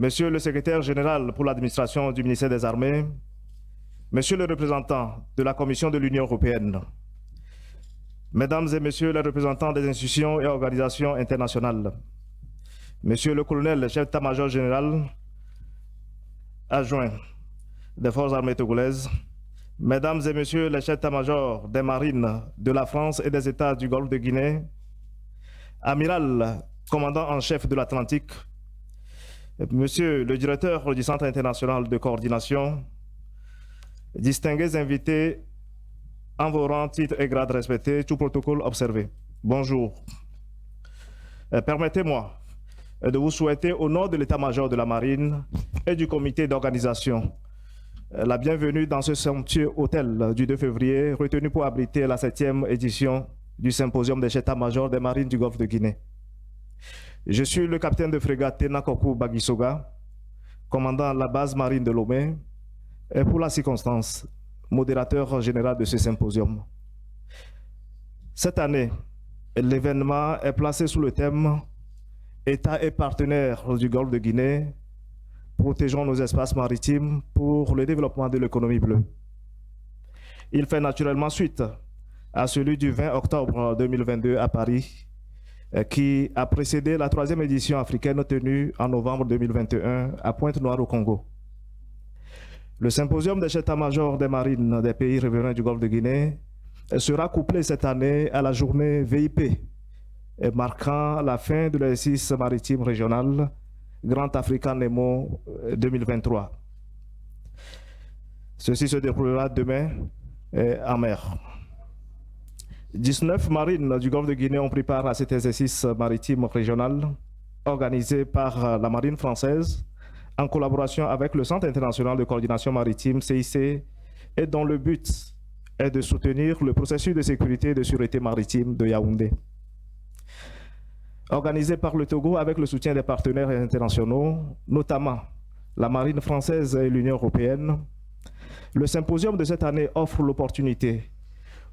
Monsieur le secrétaire général pour l'administration du ministère des Armées, Monsieur le représentant de la Commission de l'Union européenne, Mesdames et Messieurs les représentants des institutions et organisations internationales, Monsieur le colonel chef d'état-major général adjoint des forces armées togolaises, Mesdames et Messieurs les chefs d'état-major des marines de la France et des États du Golfe de Guinée, Amiral, commandant en chef de l'Atlantique, Monsieur le directeur du Centre international de coordination, distingués invités en vos rangs, titres et grades respectés, tout protocole observé. Bonjour. Permettez-moi de vous souhaiter au nom de l'état-major de la marine et du comité d'organisation la bienvenue dans ce somptueux hôtel du 2 février retenu pour abriter la 7e édition du symposium des chefs d'état-major des marines du Golfe de Guinée. Je suis le capitaine de frégate Tenakoku Bagisoga, commandant la base marine de Lomé, et pour la circonstance, modérateur général de ce symposium. Cette année, l'événement est placé sous le thème « États et partenaires du Golfe de Guinée, protégeons nos espaces maritimes pour le développement de l'économie bleue ». Il fait naturellement suite à celui du 20 octobre 2022 à Paris, qui a précédé la 3e édition africaine tenue en novembre 2021 à Pointe-Noire au Congo. Le symposium des chefs d'état-major des marines des pays riverains du Golfe de Guinée sera couplé cette année à la journée VIP, marquant la fin de l'exercice maritime régional Grand Africa Nemo 2023. Ceci se déroulera demain en mer. 19 marines du Golfe de Guinée ont pris part à cet exercice maritime régional organisé par la marine française en collaboration avec le Centre international de coordination maritime CIC et dont le but est de soutenir le processus de sécurité et de sûreté maritime de Yaoundé. Organisé par le Togo avec le soutien des partenaires internationaux, notamment la marine française et l'Union européenne, le symposium de cette année offre l'opportunité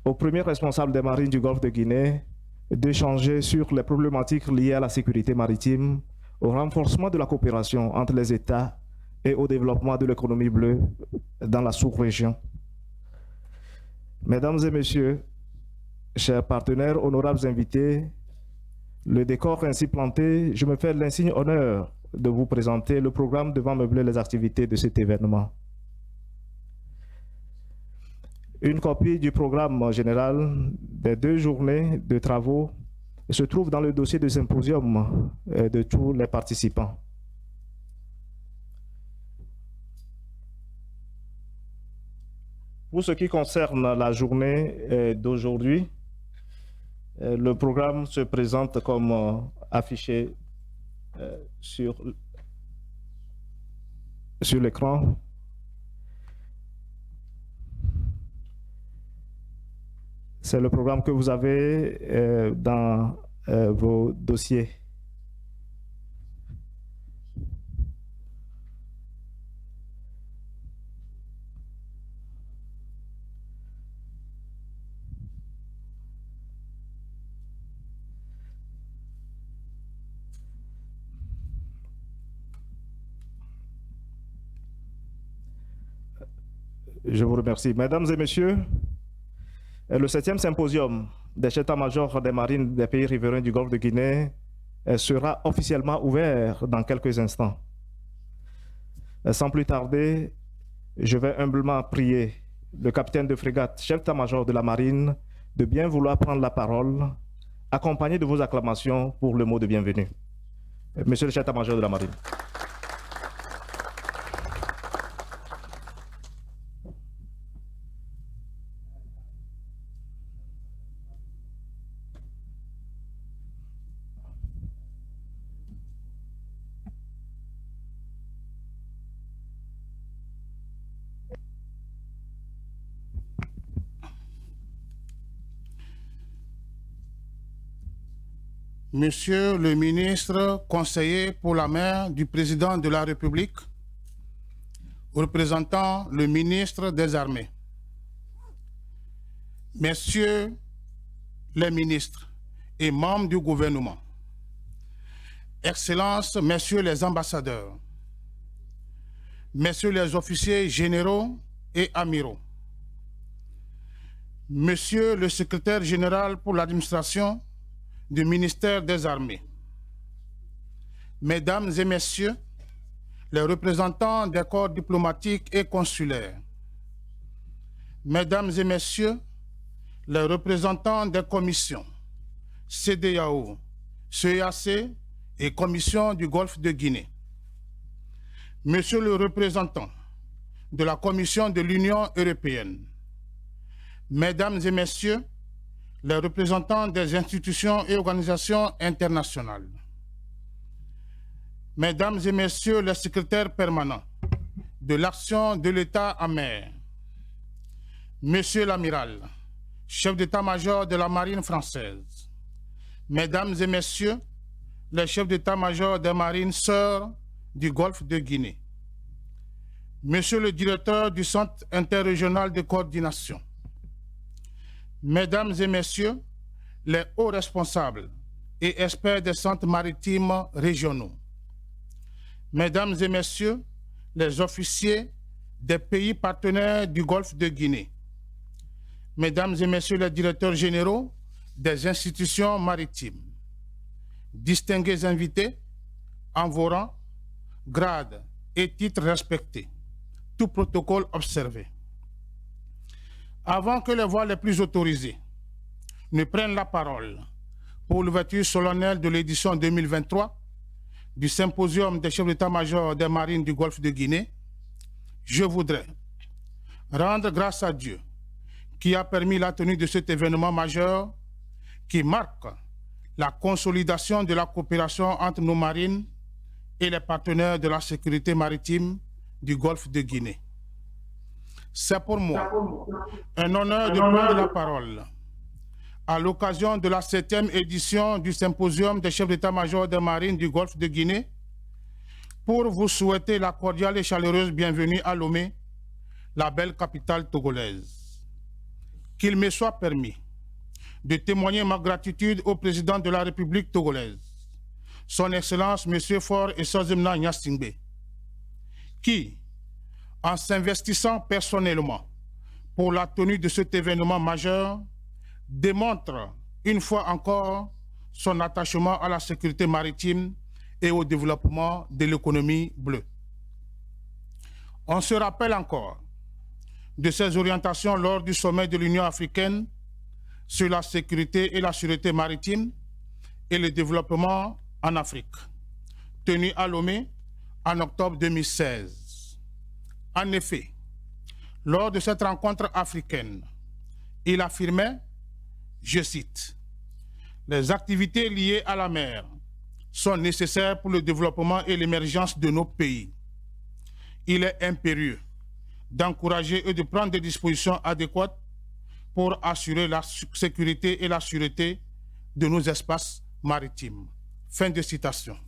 aux premiers responsables des marines du Golfe de Guinée d'échanger sur les problématiques liées à la sécurité maritime, au renforcement de la coopération entre les États et au développement de l'économie bleue dans la sous-région. Mesdames et Messieurs, chers partenaires, honorables invités, le décor ainsi planté, je me fais l'insigne honneur de vous présenter le programme devant meubler les activités de cet événement. Une copie du programme général des 2 journées de travaux se trouve dans le dossier de symposium de tous les participants. Pour ce qui concerne la journée d'aujourd'hui, le programme se présente comme affiché sur l'écran. C'est le programme que vous avez dans vos dossiers. Je vous remercie. Mesdames et Messieurs, le 7e symposium des chefs d'état-major des marines des pays riverains du Golfe de Guinée sera officiellement ouvert dans quelques instants. Sans plus tarder, je vais humblement prier le capitaine de frégate, chef d'état-major de la marine, de bien vouloir prendre la parole, accompagné de vos acclamations pour le mot de bienvenue. Monsieur le chef d'état-major de la marine. Monsieur le ministre conseiller pour la mer du président de la République, représentant le ministre des Armées, Messieurs les ministres et membres du gouvernement, Excellences, Messieurs les ambassadeurs, Messieurs les officiers généraux et amiraux, Monsieur le secrétaire général pour l'administration du ministère des Armées, Mesdames et Messieurs les représentants des corps diplomatiques et consulaires, Mesdames et Messieurs les représentants des commissions CEDEAO, CEAC et Commission du Golfe de Guinée, Monsieur le représentant de la Commission de l'Union européenne, Mesdames et Messieurs les représentants des institutions et organisations internationales, Mesdames et Messieurs les secrétaires permanents de l'action de l'État en mer, Monsieur l'amiral, chef d'état-major de la marine française, Mesdames et Messieurs les chefs d'état-major des marines sœurs du Golfe de Guinée, Monsieur le directeur du Centre interrégional de coordination, Mesdames et Messieurs les hauts responsables et experts des centres maritimes régionaux, Mesdames et Messieurs les officiers des pays partenaires du Golfe de Guinée, Mesdames et Messieurs les directeurs généraux des institutions maritimes, distingués invités, en vos rangs, grades et titres respectés, tout protocole observé. Avant que les voix les plus autorisées ne prennent la parole pour l'ouverture solennelle de l'édition 2023 du Symposium des chefs d'état-major des marines du Golfe de Guinée, je voudrais rendre grâce à Dieu qui a permis la tenue de cet événement majeur qui marque la consolidation de la coopération entre nos marines et les partenaires de la sécurité maritime du Golfe de Guinée. C'est pour moi un honneur de prendre la parole à l'occasion de la 7e édition du Symposium des chefs d'état-major des marines du Golfe de Guinée pour vous souhaiter la cordiale et chaleureuse bienvenue à Lomé, la belle capitale togolaise. Qu'il me soit permis de témoigner ma gratitude au président de la République togolaise, son Excellence M. Faure Essozimna Gnassingbé, qui, en s'investissant personnellement pour la tenue de cet événement majeur, démontre une fois encore son attachement à la sécurité maritime et au développement de l'économie bleue. On se rappelle encore de ses orientations lors du sommet de l'Union africaine sur la sécurité et la sûreté maritime et le développement en Afrique, tenu à Lomé en octobre 2016. En effet, lors de cette rencontre africaine, il affirmait, je cite, « Les activités liées à la mer sont nécessaires pour le développement et l'émergence de nos pays. Il est impérieux d'encourager et de prendre des dispositions adéquates pour assurer la sécurité et la sûreté de nos espaces maritimes. » Fin de citation.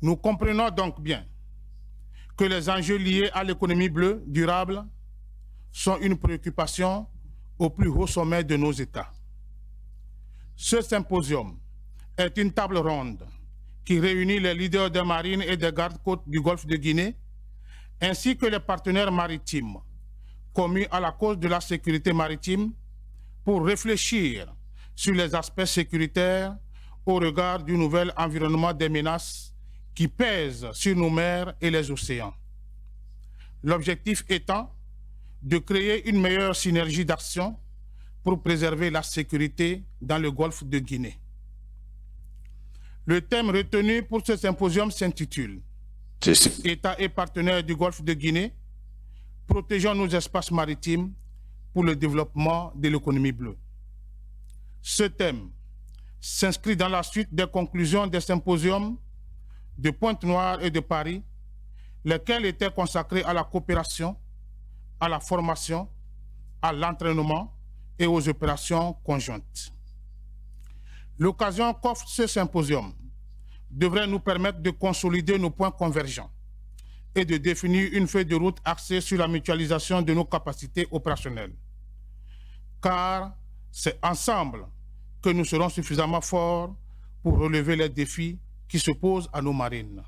Nous comprenons donc bien que les enjeux liés à l'économie bleue durable sont une préoccupation au plus haut sommet de nos États. Ce symposium est une table ronde qui réunit les leaders des marines et des gardes-côtes du Golfe de Guinée, ainsi que les partenaires maritimes commis à la cause de la sécurité maritime pour réfléchir sur les aspects sécuritaires au regard du nouvel environnement des menaces qui pèsent sur nos mers et les océans. L'objectif étant de créer une meilleure synergie d'action pour préserver la sécurité dans le Golfe de Guinée. Le thème retenu pour ce symposium s'intitule « États et partenaires du Golfe de Guinée, protégeons nos espaces maritimes pour le développement de l'économie bleue ». Ce thème s'inscrit dans la suite des conclusions des symposiums de Pointe-Noire et de Paris, lesquels étaient consacrés à la coopération, à la formation, à l'entraînement et aux opérations conjointes. L'occasion qu'offre ce symposium devrait nous permettre de consolider nos points convergents et de définir une feuille de route axée sur la mutualisation de nos capacités opérationnelles. Car c'est ensemble que nous serons suffisamment forts pour relever les défis qui se posent à nos marines.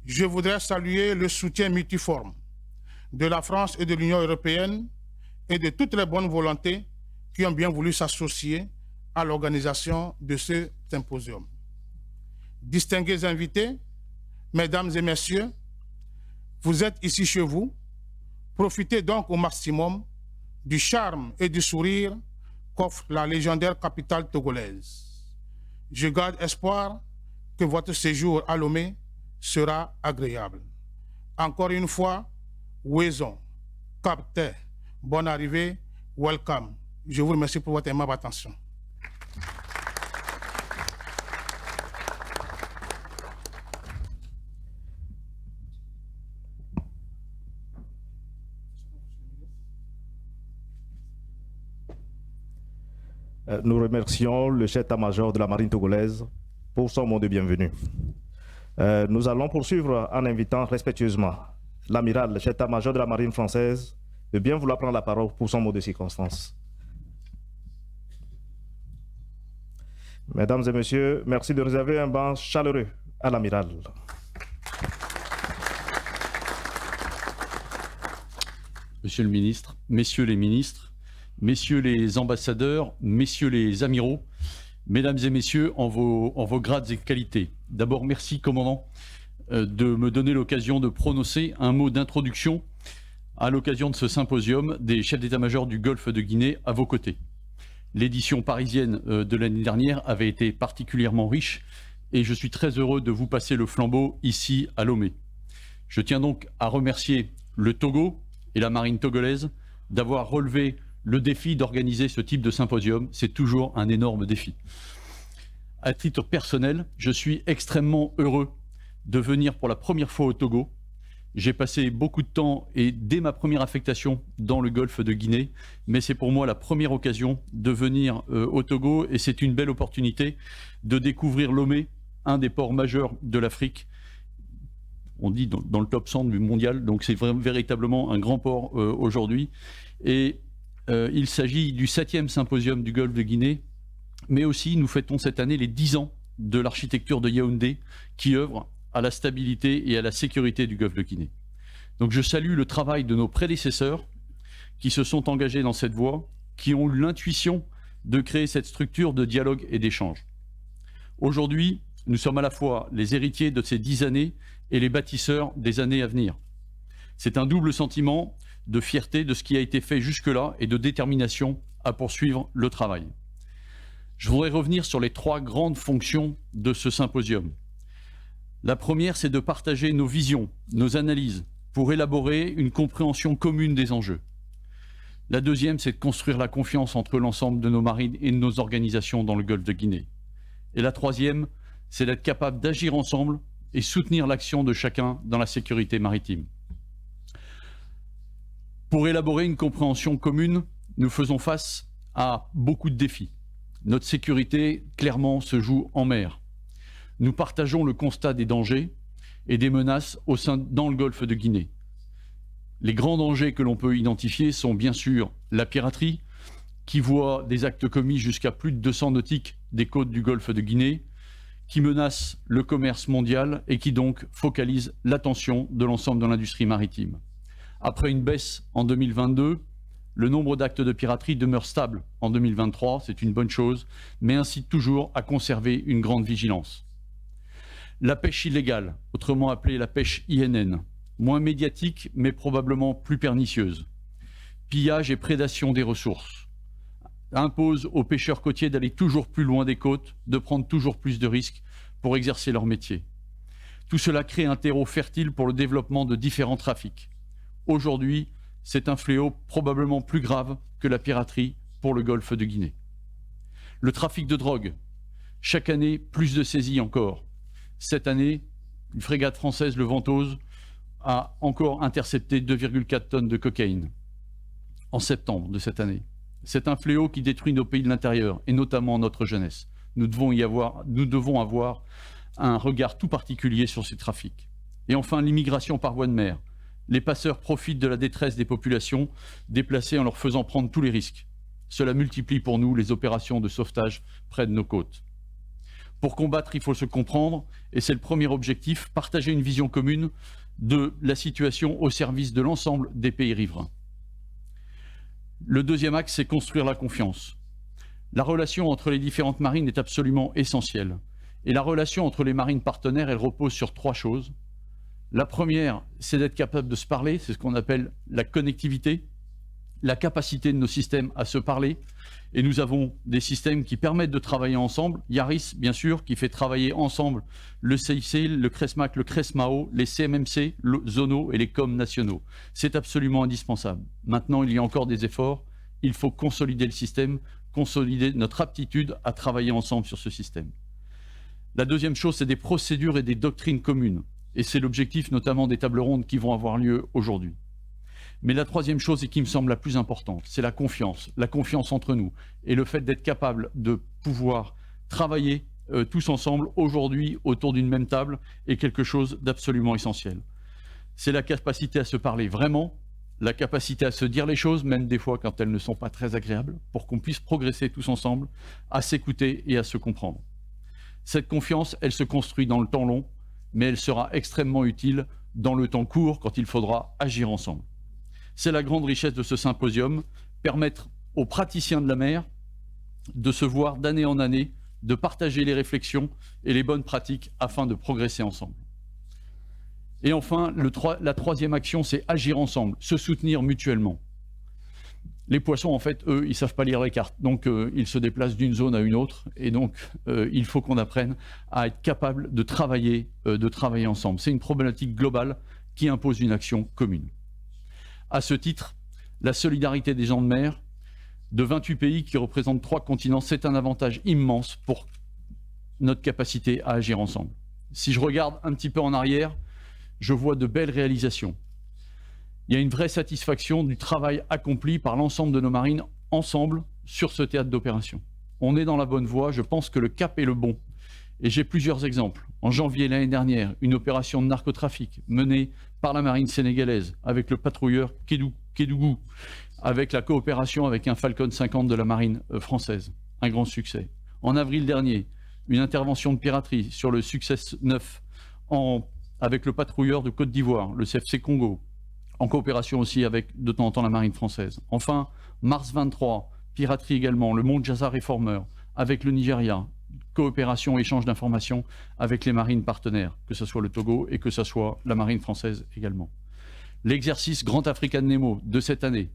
Je voudrais saluer le soutien multiforme de la France et de l'Union européenne et de toutes les bonnes volontés qui ont bien voulu s'associer à l'organisation de ce symposium. Distingués invités, mesdames et messieurs, vous êtes ici chez vous. Profitez donc au maximum du charme et du sourire qu'offre la légendaire capitale togolaise. Je garde espoir que votre séjour à Lomé sera agréable. Encore une fois, Ouezon, Captain, bonne arrivée, welcome. Je vous remercie pour votre aimable attention. Nous remercions le chef état-major de la marine togolaise pour son mot de bienvenue. Nous allons poursuivre en invitant respectueusement l'amiral, le chef état-major de la marine française, de bien vouloir prendre la parole pour son mot de circonstance. Mesdames et messieurs, merci de réserver un banc chaleureux à l'amiral. Monsieur le ministre, messieurs les ministres, messieurs les ambassadeurs, messieurs les amiraux, mesdames et messieurs, en vos grades et qualités. D'abord, merci, commandant, de me donner l'occasion de prononcer un mot d'introduction à l'occasion de ce symposium des chefs d'état-major du Golfe de Guinée à vos côtés. L'édition parisienne de l'année dernière avait été particulièrement riche et je suis très heureux de vous passer le flambeau ici à Lomé. Je tiens donc à remercier le Togo et la marine togolaise d'avoir relevé le défi d'organiser ce type de symposium. C'est toujours un énorme défi. À titre personnel, je suis extrêmement heureux de venir pour la première fois au Togo. J'ai passé beaucoup de temps et dès ma première affectation dans le Golfe de Guinée, mais c'est pour moi la première occasion de venir au Togo et c'est une belle opportunité de découvrir Lomé, un des ports majeurs de l'Afrique. On dit dans le top 100 du mondial, donc c'est véritablement un grand port aujourd'hui. Et il s'agit du 7e symposium du Golfe de Guinée, mais aussi nous fêtons cette année les 10 ans de l'architecture de Yaoundé qui œuvre à la stabilité et à la sécurité du Golfe de Guinée. Donc je salue le travail de nos prédécesseurs qui se sont engagés dans cette voie, qui ont eu l'intuition de créer cette structure de dialogue et d'échange. Aujourd'hui, nous sommes à la fois les héritiers de ces 10 années et les bâtisseurs des années à venir. C'est un double sentiment de fierté de ce qui a été fait jusque-là et de détermination à poursuivre le travail. Je voudrais revenir sur les 3 grandes fonctions de ce symposium. La première, c'est de partager nos visions, nos analyses, pour élaborer une compréhension commune des enjeux. La deuxième, c'est de construire la confiance entre l'ensemble de nos marines et de nos organisations dans le Golfe de Guinée. Et la troisième, c'est d'être capable d'agir ensemble et soutenir l'action de chacun dans la sécurité maritime. Pour élaborer une compréhension commune, nous faisons face à beaucoup de défis. Notre sécurité, clairement, se joue en mer. Nous partageons le constat des dangers et des menaces dans le Golfe de Guinée. Les grands dangers que l'on peut identifier sont bien sûr la piraterie, qui voit des actes commis jusqu'à plus de 200 nautiques des côtes du Golfe de Guinée, qui menace le commerce mondial et qui donc focalise l'attention de l'ensemble de l'industrie maritime. Après une baisse en 2022, le nombre d'actes de piraterie demeure stable en 2023, c'est une bonne chose, mais incite toujours à conserver une grande vigilance. La pêche illégale, autrement appelée la pêche INN, moins médiatique mais probablement plus pernicieuse. Pillage et prédation des ressources, impose aux pêcheurs côtiers d'aller toujours plus loin des côtes, de prendre toujours plus de risques pour exercer leur métier. Tout cela crée un terreau fertile pour le développement de différents trafics. Aujourd'hui, c'est un fléau probablement plus grave que la piraterie pour le Golfe de Guinée. Le trafic de drogue, chaque année, plus de saisies encore. Cette année, une frégate française, le Ventose, a encore intercepté 2,4 tonnes de cocaïne en septembre de cette année. C'est un fléau qui détruit nos pays de l'intérieur et notamment notre jeunesse. Nous devons avoir un regard tout particulier sur ces trafics. Et enfin, l'immigration par voie de mer. Les passeurs profitent de la détresse des populations déplacées en leur faisant prendre tous les risques. Cela multiplie pour nous les opérations de sauvetage près de nos côtes. Pour combattre, il faut se comprendre, et c'est le premier objectif, partager une vision commune de la situation au service de l'ensemble des pays riverains. Le deuxième axe, c'est construire la confiance. La relation entre les différentes marines est absolument essentielle. Et la relation entre les marines partenaires, elle repose sur 3 choses. La première, c'est d'être capable de se parler, c'est ce qu'on appelle la connectivité, la capacité de nos systèmes à se parler. Et nous avons des systèmes qui permettent de travailler ensemble. Yaris, bien sûr, qui fait travailler ensemble le CIC, le CRESMAC, le CRESMAO, les CMMC, le ZONO et les COM nationaux. C'est absolument indispensable. Maintenant, il y a encore des efforts. Il faut consolider le système, consolider notre aptitude à travailler ensemble sur ce système. La deuxième chose, c'est des procédures et des doctrines communes. Et c'est l'objectif notamment des tables rondes qui vont avoir lieu aujourd'hui. Mais la troisième chose, et qui me semble la plus importante, c'est la confiance entre nous, et le fait d'être capable de pouvoir travailler tous ensemble aujourd'hui autour d'une même table est quelque chose d'absolument essentiel. C'est la capacité à se parler vraiment, la capacité à se dire les choses, même des fois quand elles ne sont pas très agréables, pour qu'on puisse progresser tous ensemble, à s'écouter et à se comprendre. Cette confiance, elle se construit dans le temps long, mais elle sera extrêmement utile dans le temps court quand il faudra agir ensemble. C'est la grande richesse de ce symposium, permettre aux praticiens de la mer de se voir d'année en année, de partager les réflexions et les bonnes pratiques afin de progresser ensemble. Et enfin, la troisième action, c'est agir ensemble, se soutenir mutuellement. Les poissons, en fait, eux, ils ne savent pas lire les cartes, donc ils se déplacent d'une zone à une autre, et donc il faut qu'on apprenne à être capable de travailler ensemble. C'est une problématique globale qui impose une action commune. À ce titre, la solidarité des gens de mer, de 28 pays qui représentent 3 continents, c'est un avantage immense pour notre capacité à agir ensemble. Si je regarde un petit peu en arrière, je vois de belles réalisations. Il y a une vraie satisfaction du travail accompli par l'ensemble de nos marines ensemble sur ce théâtre d'opération. On est dans la bonne voie, je pense que le cap est le bon. Et j'ai plusieurs exemples. En janvier l'année dernière, une opération de narcotrafic menée par la marine sénégalaise avec le patrouilleur Kédougou, avec la coopération avec un Falcon 50 de la marine française. Un grand succès. En avril dernier, une intervention de piraterie sur le Success 9 avec le patrouilleur de Côte d'Ivoire, le CFC Congo, en coopération aussi avec de temps en temps la marine française. Enfin, mars 23, piraterie également, le Mont Jasa Reformer avec le Nigeria, coopération, échange d'informations avec les marines partenaires, que ce soit le Togo et que ce soit la marine française également. L'exercice Grand African Nemo de cette année,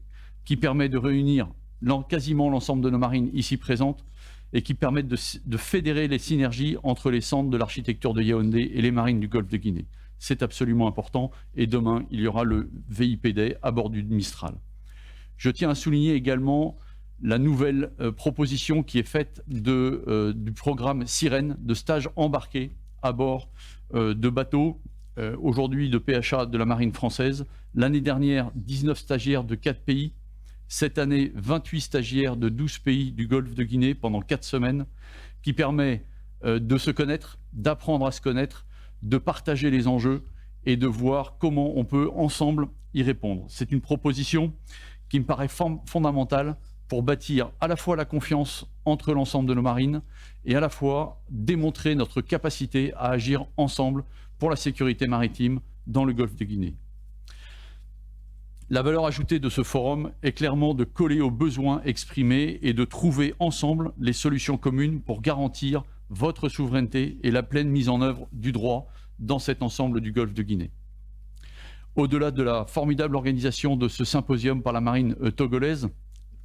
qui permet de réunir quasiment l'ensemble de nos marines ici présentes et qui permettent de fédérer les synergies entre les centres de l'architecture de Yaoundé et les marines du Golfe de Guinée. C'est absolument important et demain, il y aura le VIPD à bord du Mistral. Je tiens à souligner également la nouvelle proposition qui est faite du programme Sirène, de stages embarqués à bord de bateaux, aujourd'hui de PHA de la marine française. L'année dernière, 19 stagiaires de 4 pays. Cette année, 28 stagiaires de 12 pays du Golfe de Guinée pendant 4 semaines, qui permet de se connaître, d'apprendre à se connaître, de partager les enjeux et de voir comment on peut ensemble y répondre. C'est une proposition qui me paraît fondamentale pour bâtir à la fois la confiance entre l'ensemble de nos marines et à la fois démontrer notre capacité à agir ensemble pour la sécurité maritime dans le Golfe de Guinée. La valeur ajoutée de ce forum est clairement de coller aux besoins exprimés et de trouver ensemble les solutions communes pour garantir votre souveraineté et la pleine mise en œuvre du droit dans cet ensemble du Golfe de Guinée. Au-delà de la formidable organisation de ce symposium par la marine togolaise,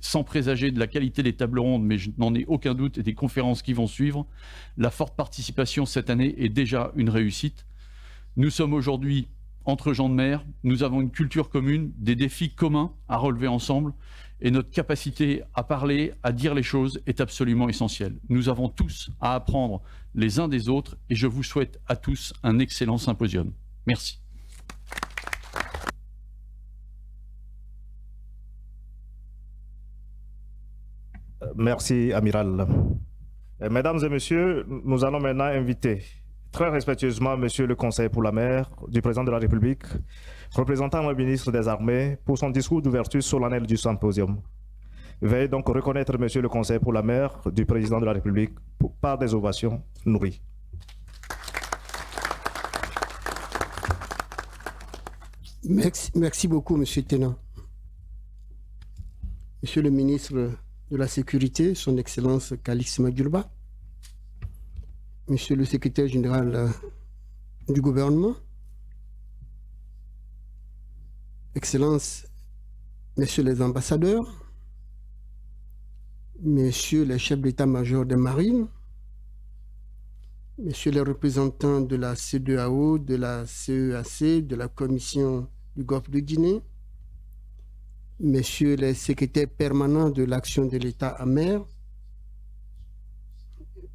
sans présager de la qualité des tables rondes, mais je n'en ai aucun doute, et des conférences qui vont suivre, la forte participation cette année est déjà une réussite. Nous sommes aujourd'hui entre gens de mer, nous avons une culture commune, des défis communs à relever ensemble, et notre capacité à parler, à dire les choses est absolument essentielle. Nous avons tous à apprendre les uns des autres, et je vous souhaite à tous un excellent symposium. Merci. Merci, Amiral. Mesdames et messieurs, nous allons maintenant inviter très respectueusement Monsieur le Conseil pour la mer du Président de la République, représentant le ministre des Armées, pour son discours d'ouverture solennelle du symposium. Veuillez donc reconnaître, Monsieur le Conseil pour la mer du Président de la République par des ovations nourries. Merci beaucoup, Monsieur Tena. Monsieur le ministre de la Sécurité, Son Excellence Calixte Madjulba, Monsieur le secrétaire général du gouvernement, Excellences, Messieurs les ambassadeurs, Messieurs les chefs d'état-major des marines, Messieurs les représentants de la CEDEAO, de la CEAC, de la Commission du Golfe de Guinée, Messieurs les secrétaires permanents de l'action de l'État à mer,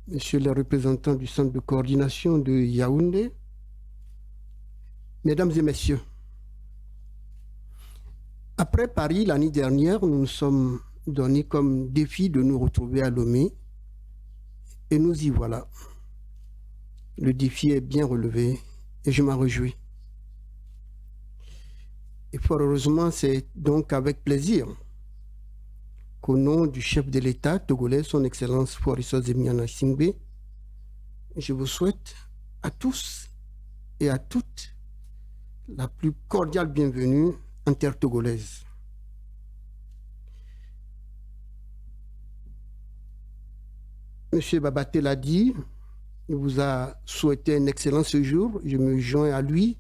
Messieurs les représentants du Centre de coordination de Yaoundé, Mesdames et Messieurs, après Paris l'année dernière, nous nous sommes donnés comme défi de nous retrouver à Lomé et nous y voilà. Le défi est bien relevé et je m'en réjouis. Et fort heureusement, c'est donc avec plaisir qu'au nom du chef de l'État togolais, Son Excellence Faure Gnassingbé Singbe, je vous souhaite à tous et à toutes la plus cordiale bienvenue en terre togolaise. Monsieur Babaté l'a dit, il vous a souhaité un excellent séjour. Je me joins à lui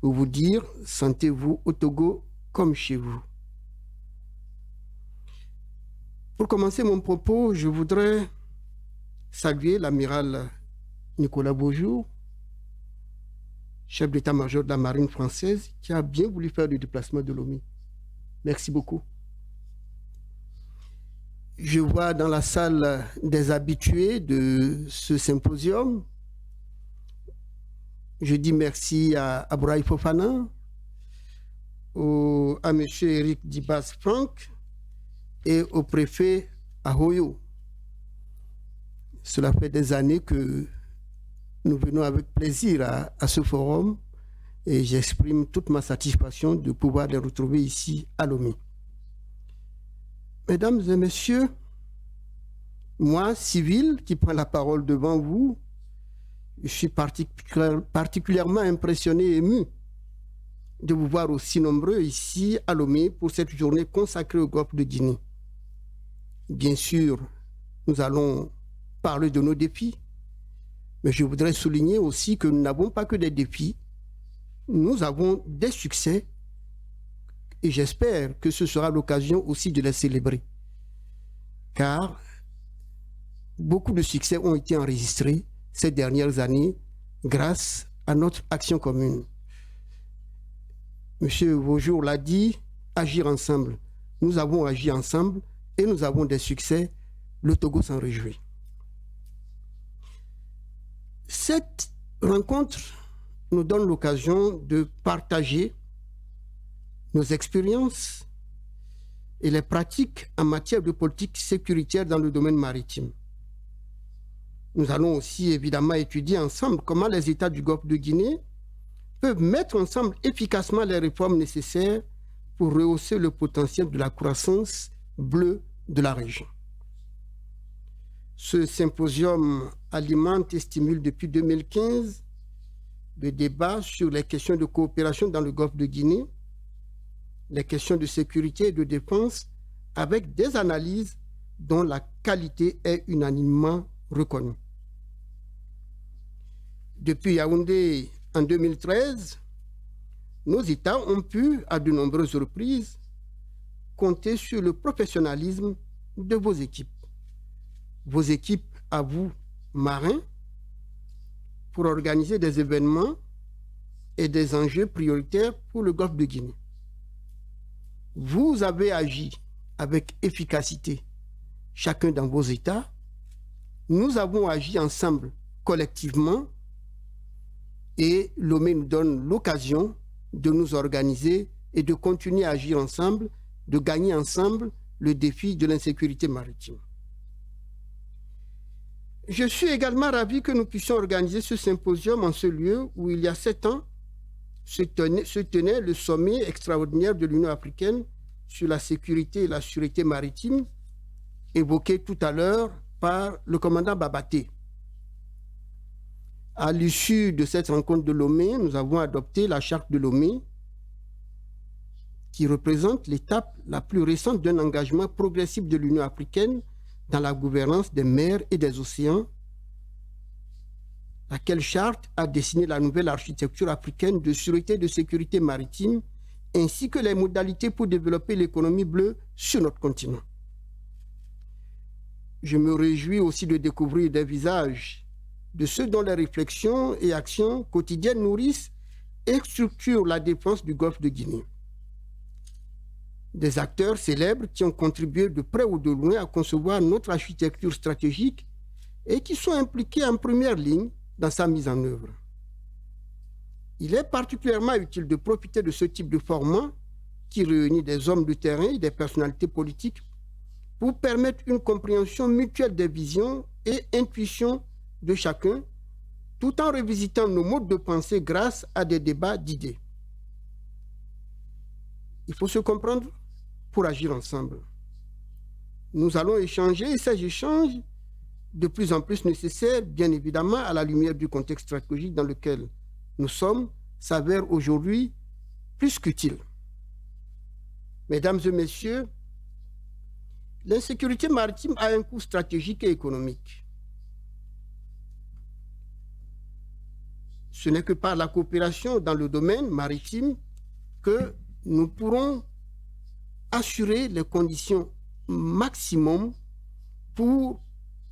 pour vous dire, sentez-vous au Togo comme chez vous. Pour commencer mon propos, je voudrais saluer l'amiral Nicolas Beaujour, chef d'état-major de la marine française, qui a bien voulu faire le déplacement de Lomé. Merci beaucoup. Je vois dans la salle des habitués de ce symposium. Je dis merci à Abouraï Fofana, à M. Eric Dibas-Franck et au préfet Ahoyo. Cela fait des années que nous venons avec plaisir à ce forum et j'exprime toute ma satisfaction de pouvoir les retrouver ici à Lomé. Mesdames et messieurs, moi, civil, qui prends la parole devant vous, je suis particulièrement impressionné et ému de vous voir aussi nombreux ici à Lomé pour cette journée consacrée au Golfe de Guinée. Bien sûr, nous allons parler de nos défis, mais je voudrais souligner aussi que nous n'avons pas que des défis, nous avons des succès et j'espère que ce sera l'occasion aussi de les célébrer. Car beaucoup de succès ont été enregistrés ces dernières années grâce à notre action commune. Monsieur Beaujour l'a dit, agir ensemble. Nous avons agi ensemble et nous avons des succès. Le Togo s'en réjouit. Cette rencontre nous donne l'occasion de partager nos expériences et les pratiques en matière de politique sécuritaire dans le domaine maritime. Nous allons aussi évidemment étudier ensemble comment les États du Golfe de Guinée peuvent mettre ensemble efficacement les réformes nécessaires pour rehausser le potentiel de la croissance bleue de la région. Ce symposium alimente et stimule depuis 2015 le débat sur les questions de coopération dans le Golfe de Guinée, les questions de sécurité et de défense, avec des analyses dont la qualité est unanimement reconnue. Depuis Yaoundé en 2013, nos États ont pu, à de nombreuses reprises, compter sur le professionnalisme de vos équipes. Vos équipes, à vous, marins, pour organiser des événements et des enjeux prioritaires pour le Golfe de Guinée. Vous avez agi avec efficacité, chacun dans vos États. Nous avons agi ensemble, collectivement, et Lomé nous donne l'occasion de nous organiser et de continuer à agir ensemble, de gagner ensemble le défi de l'insécurité maritime. Je suis également ravi que nous puissions organiser ce symposium en ce lieu où il y a 7 ans se tenait le sommet extraordinaire de l'Union africaine sur la sécurité et la sûreté maritime évoquée tout à l'heure par le commandant Babaté. À l'issue de cette rencontre de Lomé, nous avons adopté la charte de Lomé qui représente l'étape la plus récente d'un engagement progressif de l'Union africaine dans la gouvernance des mers et des océans, laquelle charte a dessiné la nouvelle architecture africaine de sûreté et de sécurité maritime, ainsi que les modalités pour développer l'économie bleue sur notre continent. Je me réjouis aussi de découvrir des visages de ceux dont les réflexions et actions quotidiennes nourrissent et structurent la défense du golfe de Guinée. Des acteurs célèbres qui ont contribué de près ou de loin à concevoir notre architecture stratégique et qui sont impliqués en première ligne dans sa mise en œuvre. Il est particulièrement utile de profiter de ce type de format qui réunit des hommes de terrain et des personnalités politiques pour permettre une compréhension mutuelle des visions et intuitions de chacun, tout en revisitant nos modes de pensée grâce à des débats d'idées. Il faut se comprendre pour agir ensemble. Nous allons échanger et ces échanges, de plus en plus nécessaires, bien évidemment, à la lumière du contexte stratégique dans lequel nous sommes, s'avèrent aujourd'hui plus qu'utiles. Mesdames et messieurs, l'insécurité maritime a un coût stratégique et économique. Ce n'est que par la coopération dans le domaine maritime que nous pourrons assurer les conditions maximum pour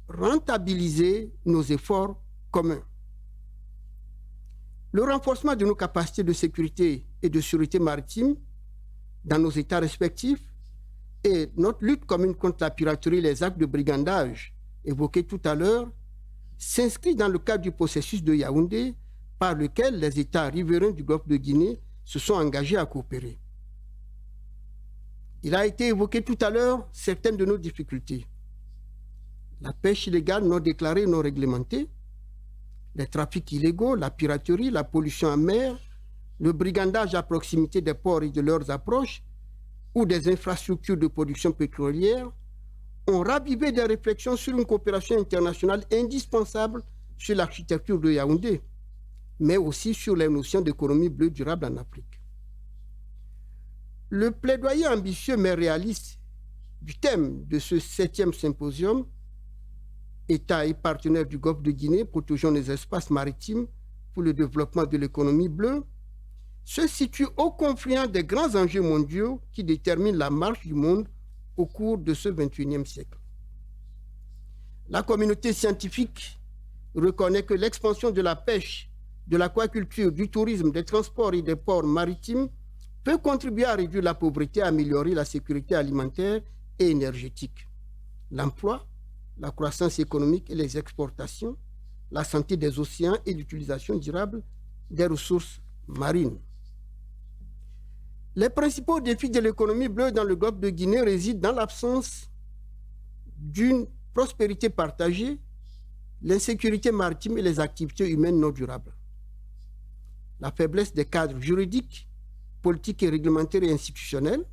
rentabiliser nos efforts communs. Le renforcement de nos capacités de sécurité et de sûreté maritime dans nos États respectifs et notre lutte commune contre la piraterie et les actes de brigandage évoqués tout à l'heure s'inscrit dans le cadre du processus de Yaoundé par lequel les États riverains du golfe de Guinée se sont engagés à coopérer. Il a été évoqué tout à l'heure certaines de nos difficultés. La pêche illégale non déclarée, non réglementée, les trafics illégaux, la piraterie, la pollution en mer, le brigandage à proximité des ports et de leurs approches ou des infrastructures de production pétrolière ont ravivé des réflexions sur une coopération internationale indispensable sur l'architecture de Yaoundé, mais aussi sur les notions d'économie bleue durable en Afrique. Le plaidoyer ambitieux mais réaliste du thème de ce 7e symposium, États et partenaires du golfe de Guinée, protégeant les espaces maritimes pour le développement de l'économie bleue, se situe au confluent des grands enjeux mondiaux qui déterminent la marche du monde au cours de ce 21e siècle. La communauté scientifique reconnaît que l'expansion de la pêche, de l'aquaculture, du tourisme, des transports et des ports maritimes peut contribuer à réduire la pauvreté, à améliorer la sécurité alimentaire et énergétique, l'emploi, la croissance économique et les exportations, la santé des océans et l'utilisation durable des ressources marines. Les principaux défis de l'économie bleue dans le golfe de Guinée résident dans l'absence d'une prospérité partagée, l'insécurité maritime et les activités humaines non durables. La faiblesse des cadres juridiques, politiques et réglementaires et institutionnels,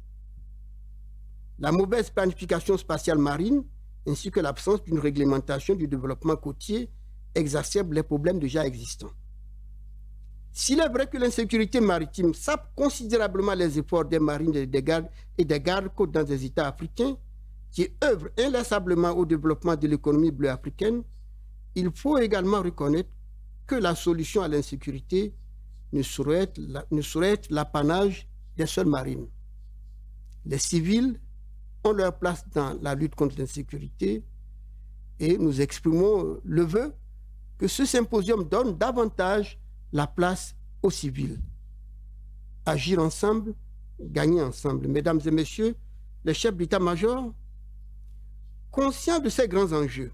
la mauvaise planification spatiale marine, ainsi que l'absence d'une réglementation du développement côtier exacerbe les problèmes déjà existants. S'il est vrai que l'insécurité maritime sape considérablement les efforts des marines et des gardes-côtes dans des États africains qui œuvrent inlassablement au développement de l'économie bleue africaine, il faut également reconnaître que la solution à l'insécurité ne saurait être l'apanage des seules marines. Les civils ont leur place dans la lutte contre l'insécurité et nous exprimons le vœu que ce symposium donne davantage la place aux civils. Agir ensemble, gagner ensemble. Mesdames et messieurs, les chefs d'état-major, conscients de ces grands enjeux,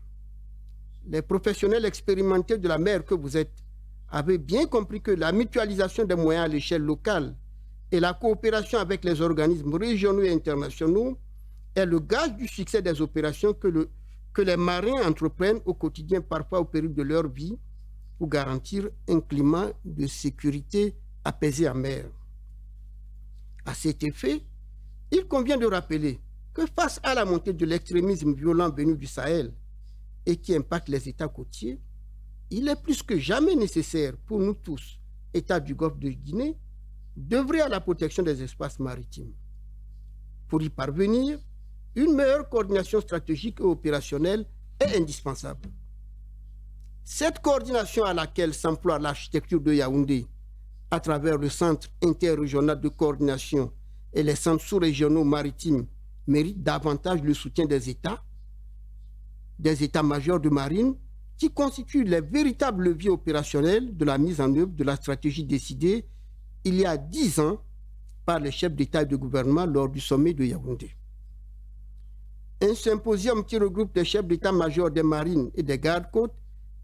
les professionnels expérimentés de la mer que vous êtes avaient bien compris que la mutualisation des moyens à l'échelle locale et la coopération avec les organismes régionaux et internationaux est le gage du succès des opérations que les marins entreprennent au quotidien, parfois au péril de leur vie, pour garantir un climat de sécurité apaisé en mer. À cet effet, Il convient de rappeler que face à la montée de l'extrémisme violent venu du Sahel et qui impacte les États côtiers, il est plus que jamais nécessaire pour nous tous, États du Golfe de Guinée, d'œuvrer à la protection des espaces maritimes. Pour y parvenir, une meilleure coordination stratégique et opérationnelle est indispensable. Cette coordination à laquelle s'emploie l'architecture de Yaoundé, à travers le Centre interrégional de coordination et les centres sous-régionaux maritimes, mérite davantage le soutien des états-majors de marine, qui constituent les véritables leviers opérationnels de la mise en œuvre de la stratégie décidée il y a 10 ans par les chefs d'État et de gouvernement lors du sommet de Yaoundé. Un symposium qui regroupe les chefs d'état-major des marines et des gardes-côtes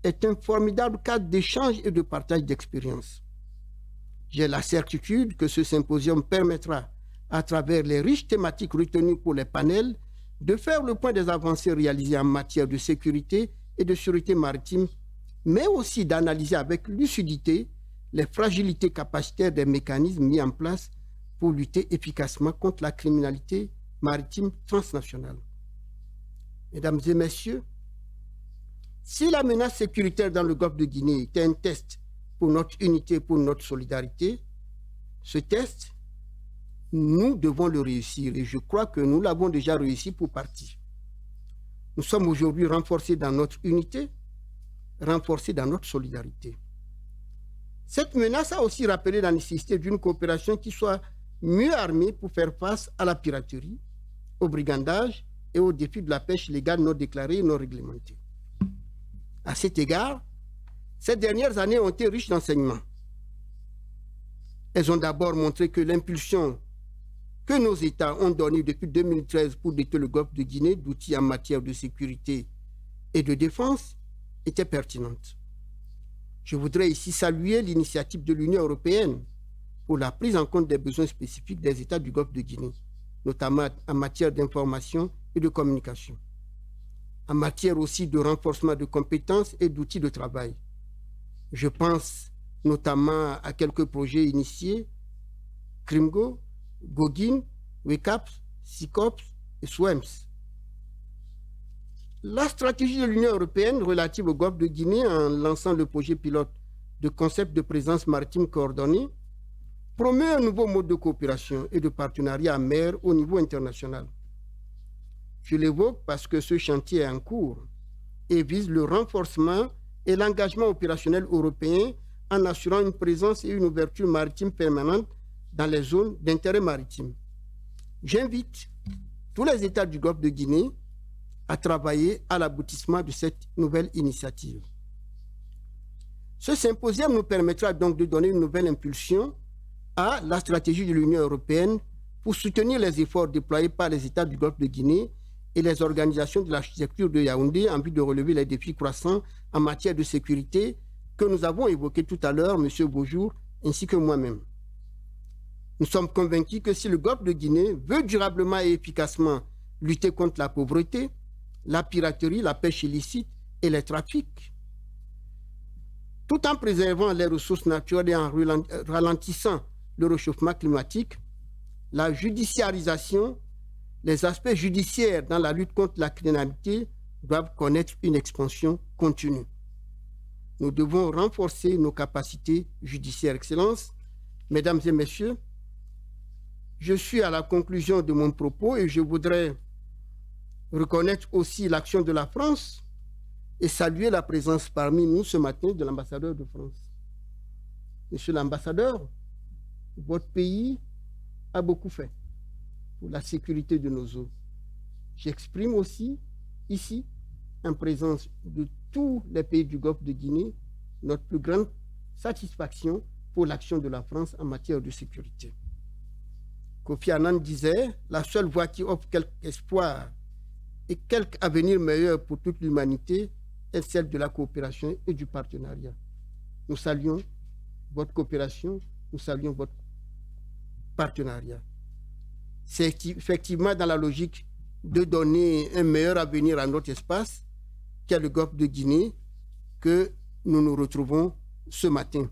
est un formidable cadre d'échange et de partage d'expériences. J'ai la certitude que ce symposium permettra, à travers les riches thématiques retenues pour les panels, de faire le point des avancées réalisées en matière de sécurité et de sûreté maritime, mais aussi d'analyser avec lucidité les fragilités capacitaires des mécanismes mis en place pour lutter efficacement contre la criminalité maritime transnationale. Mesdames et messieurs, si la menace sécuritaire dans le Golfe de Guinée était un test pour notre unité, pour notre solidarité, ce test, nous devons le réussir et je crois que nous l'avons déjà réussi pour partie. Nous sommes aujourd'hui renforcés dans notre unité, renforcés dans notre solidarité. Cette menace a aussi rappelé la nécessité d'une coopération qui soit mieux armée pour faire face à la piraterie, au brigandage et aux défis de la pêche légale non déclarée et non réglementée. À cet égard, ces dernières années ont été riches d'enseignements. Elles ont d'abord montré que l'impulsion que nos États ont donnée depuis 2013 pour doter le Golfe de Guinée d'outils en matière de sécurité et de défense était pertinente. Je voudrais ici saluer l'initiative de l'Union européenne pour la prise en compte des besoins spécifiques des États du Golfe de Guinée, notamment en matière d'information et de communication, en matière aussi de renforcement de compétences et d'outils de travail. Je pense notamment à quelques projets initiés, CRIMGO, GOGIN, WECAPS, SICOPS et SWEMS. La stratégie de l'Union européenne relative au Golfe de Guinée en lançant le projet pilote de concept de présence maritime coordonnée promeut un nouveau mode de coopération et de partenariat en mer au niveau international. Je l'évoque parce que ce chantier est en cours et vise le renforcement et l'engagement opérationnel européen en assurant une présence et une ouverture maritime permanente dans les zones d'intérêt maritime. J'invite tous les États du Golfe de Guinée à travailler à l'aboutissement de cette nouvelle initiative. Ce symposium nous permettra donc de donner une nouvelle impulsion à la stratégie de l'Union européenne pour soutenir les efforts déployés par les États du Golfe de Guinée et les organisations de l'architecture de Yaoundé en vue de relever les défis croissants en matière de sécurité que nous avons évoqués tout à l'heure, M. Beaujour, ainsi que moi-même. Nous sommes convaincus que si le Golfe de Guinée veut durablement et efficacement lutter contre la pauvreté, la piraterie, la pêche illicite et les trafics, tout en préservant les ressources naturelles et en ralentissant le réchauffement climatique, la judiciarisation, les aspects judiciaires dans la lutte contre la criminalité doivent connaître une expansion continue. Nous devons renforcer nos capacités judiciaires. Excellence, mesdames et messieurs, je suis à la conclusion de mon propos et je voudrais reconnaître aussi l'action de la France et saluer la présence parmi nous ce matin de l'ambassadeur de France. Monsieur l'ambassadeur, votre pays a beaucoup fait pour la sécurité de nos eaux. J'exprime aussi ici, en présence de tous les pays du Golfe de Guinée, notre plus grande satisfaction pour l'action de la France en matière de sécurité. Kofi Annan disait, la seule voie qui offre quelque espoir et quelque avenir meilleur pour toute l'humanité est celle de la coopération et du partenariat. Nous saluons votre coopération, nous saluons votre partenariat. C'est effectivement dans la logique de donner un meilleur avenir à notre espace, qu'est le Golfe de Guinée, que nous nous retrouvons ce matin.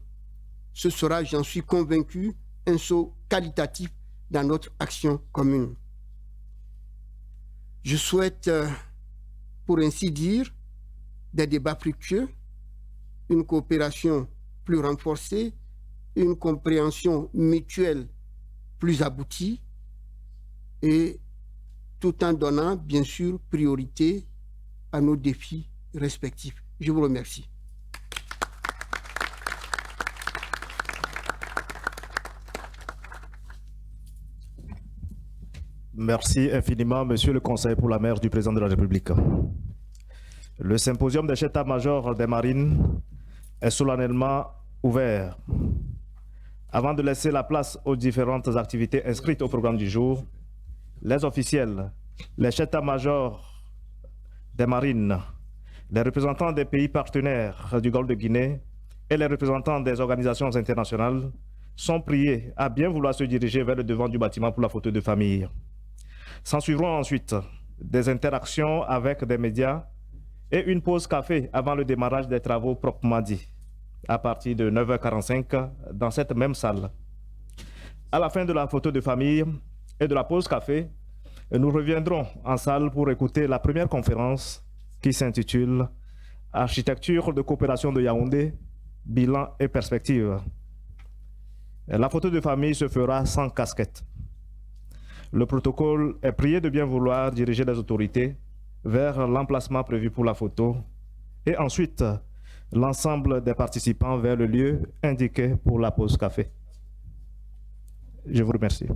Ce sera, j'en suis convaincu, un saut qualitatif dans notre action commune. Je souhaite, pour ainsi dire, des débats fructueux, une coopération plus renforcée, une compréhension mutuelle plus aboutie, et tout en donnant, bien sûr, priorité à nos défis respectifs. Je vous remercie. Merci infiniment, Monsieur le Conseil pour la mer du Président de la République. Le symposium des chefs d'état-major des marines est solennellement ouvert. Avant de laisser la place aux différentes activités inscrites au programme du jour, les officiels, les chefs d'état-major des marines, les représentants des pays partenaires du Golfe de Guinée et les représentants des organisations internationales sont priés à bien vouloir se diriger vers le devant du bâtiment pour la photo de famille. S'ensuivront ensuite des interactions avec des médias et une pause café avant le démarrage des travaux proprement dits, à partir de 9h45 dans cette même salle. À la fin de la photo de famille et de la pause café, nous reviendrons en salle pour écouter la première conférence qui s'intitule « Architecture de coopération de Yaoundé, bilan et perspective ». La photo de famille se fera sans casquette. Le protocole est prié de bien vouloir diriger les autorités vers l'emplacement prévu pour la photo et ensuite l'ensemble des participants vers le lieu indiqué pour la pause café. Je vous remercie.